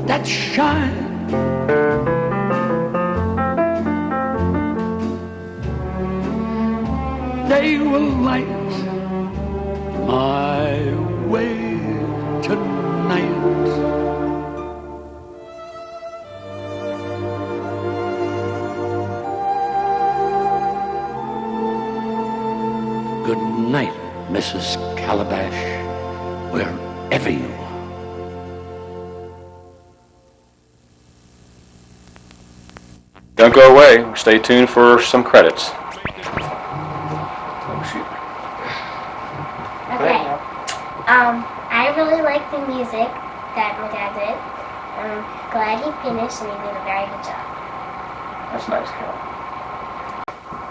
that shine. They will light my way tonight. Good night, Mrs. Calabash, wherever you are. Don't go away. Stay tuned for some credits. Oh, shoot. Okay. I really like the music that my dad did. I'm glad he finished and he did a very good job. That's nice, Carol.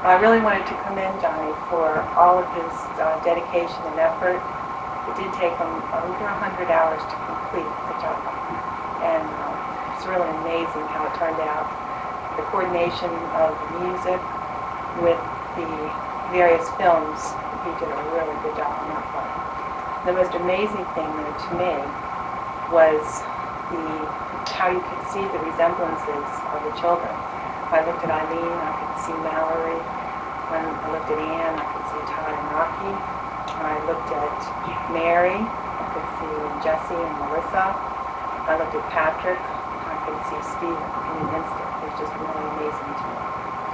I really wanted to commend Johnny for all of his dedication and effort. It did take him over 100 hours to complete the job. And it's really amazing how it turned out. The coordination of the music with the various films, he did a really good job on that one. The most amazing thing, though, to me was how you could see the resemblances of the children. I looked at Eileen, I could see Mallory. When I looked at Anne, I could see Todd and Rocky. When I looked at Mary, I could see Jesse and Melissa. I looked at Patrick, I could see Steve in an instant. It was just really amazing to me.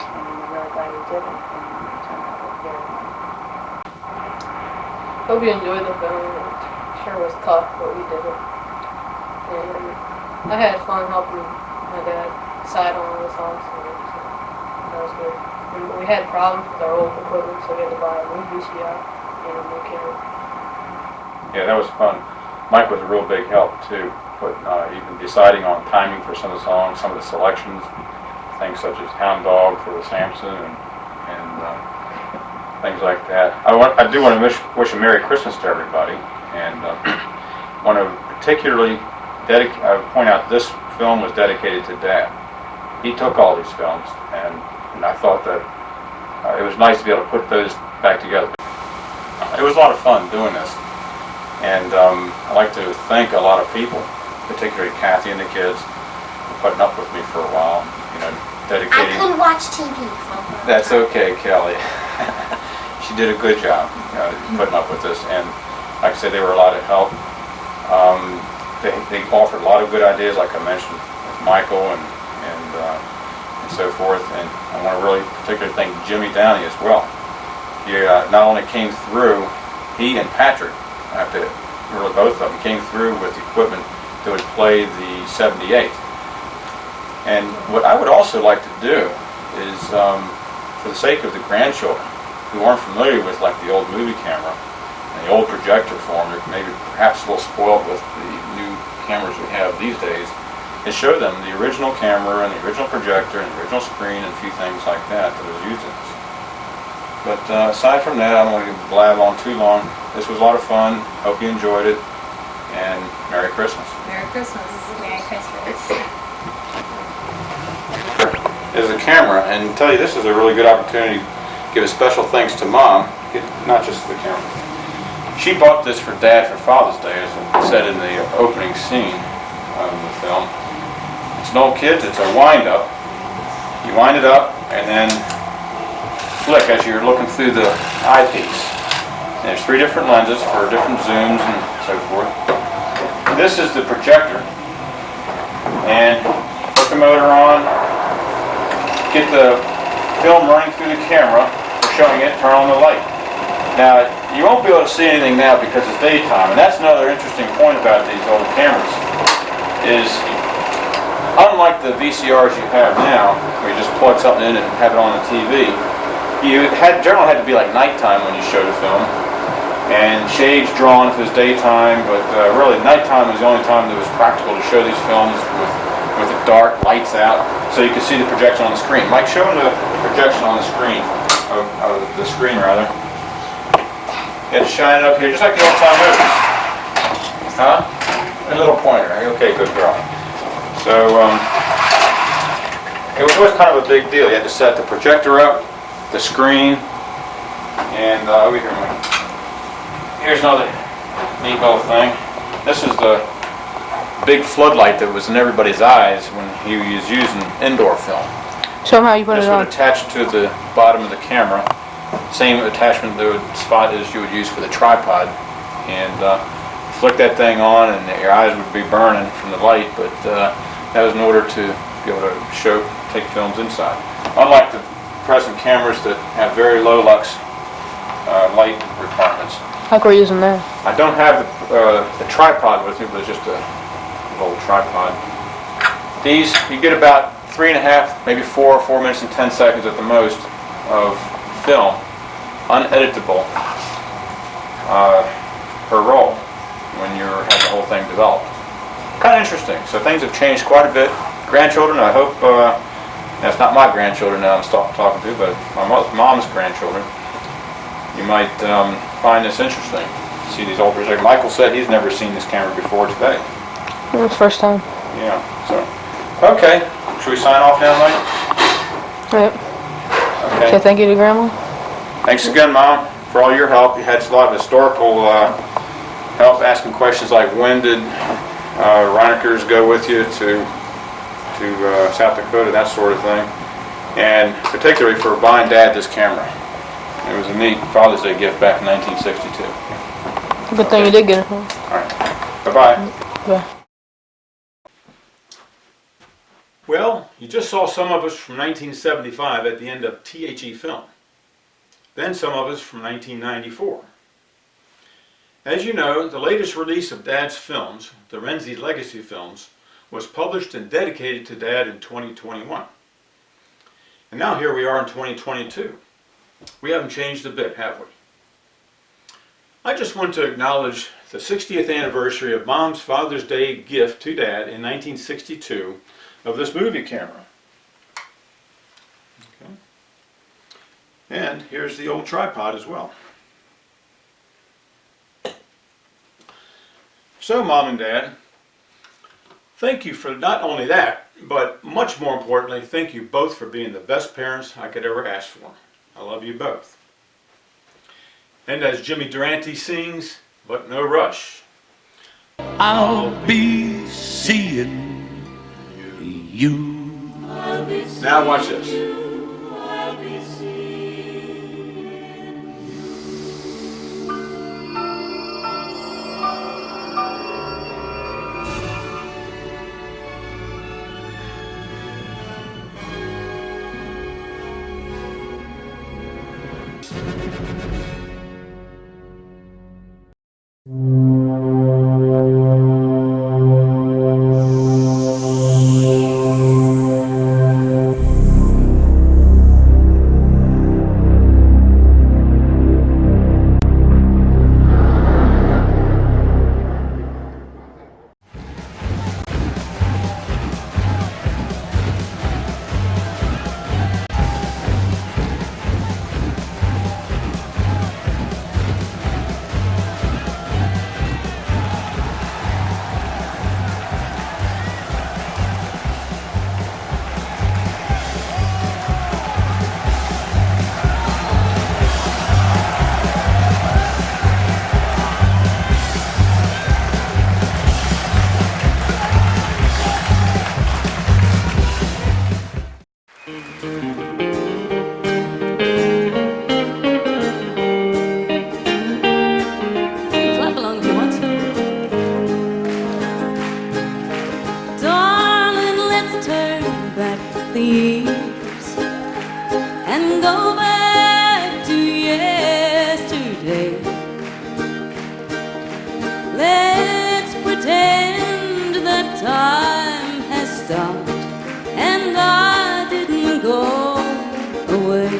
And I'm really glad he did it, and it turned out very well. Hope you enjoyed the film. It sure was tough, but we did it. And I had fun helping my dad decide on all the songs, so that was good. And we had problems with our old equipment, so we had to buy a new VCR and a new camera. Yeah, that was fun. Mike was a real big help too, but even deciding on timing for some of the songs, some of the selections, things such as Hound Dog for the Samson and things like that. I do want to wish a Merry Christmas to everybody, and want to particularly point out this film was dedicated to Dad. He took all these films, and I thought that it was nice to be able to put those back together. It was a lot of fun doing this, and I'd like to thank a lot of people, particularly Kathy and the kids, for putting up with me for a while. You know, dedicating. I couldn't watch TV. That's okay, Kelly. She did a good job putting up with this, and like I said, they were a lot of help. They offered a lot of good ideas, like I mentioned, with Michael and so forth. And I want to really particularly thank Jimmy Downey as well. He not only came through, he and Patrick, really both of them, came through with equipment that would play the 78. And what I would also like to do is, for the sake of the grandchildren who aren't familiar with like the old movie camera and the old projector form, or maybe perhaps a little spoiled with the new cameras we have these days, is show them the original camera and the original projector and the original screen and a few things like that that was used in this. But aside from that, I don't want to blab on too long. This was a lot of fun. Hope you enjoyed it, and Merry Christmas. Merry Christmas. Merry Christmas. There's a camera, and tell you, this is a really good opportunity to give a special thanks to Mom, not just the camera. She bought this for Dad for Father's Day, as it said in the opening scene of the film. It's an old kid, it's a wind-up. You wind it up, and then flick as you're looking through the eyepiece. And there's 3 different lenses for different zooms and so forth. This is the projector. And put the motor on, get the film running through the camera, showing it, turn on the light. Now, you won't be able to see anything now because it's daytime, and that's another interesting point about these old cameras, is unlike the VCRs you have now, where you just plug something in and have it on the TV, you generally had to be like nighttime when you showed a film, and shades drawn if it was daytime, but really nighttime was the only time that was practical to show these films with the dark lights out, so you could see the projection on the screen. Mike, show them the projection on the screen, the screen rather. You have to shine it up here, just like the old time movies. Huh? A little pointer. Okay, good girl. So it was always kind of a big deal. You had to set the projector up, the screen, and over here, Mike. Here's another neat little thing. This is the big floodlight that was in everybody's eyes when he was using indoor film. Show 'em how you put This it would on. attach to the bottom of the camera. Same attachment spot as you would use for the tripod. And flick that thing on and your eyes would be burning from the light, but that was in order to be able to take films inside. Unlike the present cameras that have very low lux light requirements. Like we're using there. I don't have the tripod with me, but it's just a little tripod. These, you get about 3.5, maybe 4 minutes and 10 seconds at the most of film, uneditable, per roll when you have the whole thing developed. Kind of interesting. So things have changed quite a bit. Grandchildren, I hope, that's not my grandchildren now I'm talking to, but my mom's grandchildren. You might find this interesting. See these old projectors. Michael said he's never seen this camera before today. It was first time. Yeah, so, okay. Should we sign off now, Mike? Yep. Okay. Say thank you to Grandma. Thanks again, Mom, for all your help. You had a lot of historical help, asking questions like when did Reinekers go with you to South Dakota, that sort of thing. And particularly for buying Dad this camera. It was a neat Father's Day gift back in 1962. Good thing you did get it home. All right. Bye-bye. Bye. Well, you just saw some of us from 1975 at the end of THE Film. Then some of us from 1994. As you know, the latest release of Dad's films, the Renzi Legacy films, was published and dedicated to Dad in 2021. And now here we are in 2022. We haven't changed a bit, have we? I just want to acknowledge the 60th anniversary of Mom's Father's Day gift to Dad in 1962 of this movie camera. Okay. And here's the old tripod as well. So, Mom and Dad, thank you for not only that, but much more importantly, thank you both for being the best parents I could ever ask for. I love you both. And as Jimmy Durante sings, but no rush. I'll be seeing you. Now watch this. Clap along if you want to. Darling, let's turn back the years and go back to yesterday. Let's pretend that time has stopped and I didn't go away.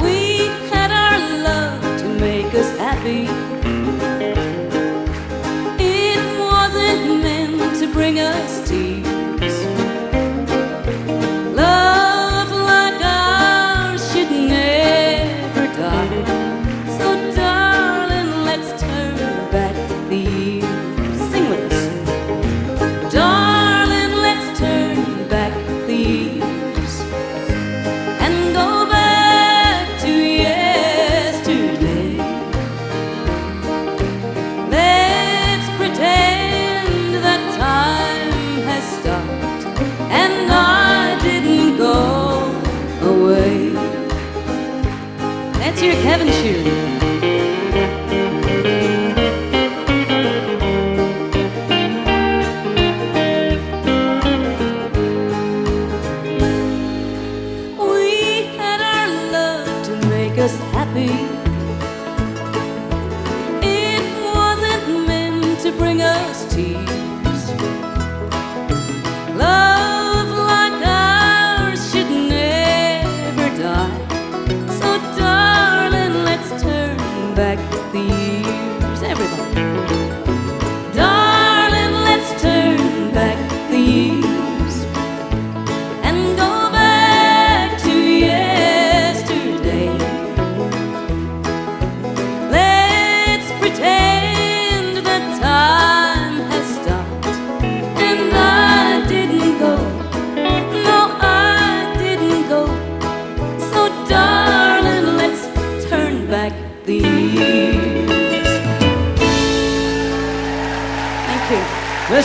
We had our love to make us happy. It wasn't meant to bring us tears. Love like ours should never die. So darling, let's turn back the years. Sing with us. Darling, let's turn back the years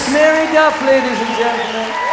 Miss Mary Duff, ladies and gentlemen.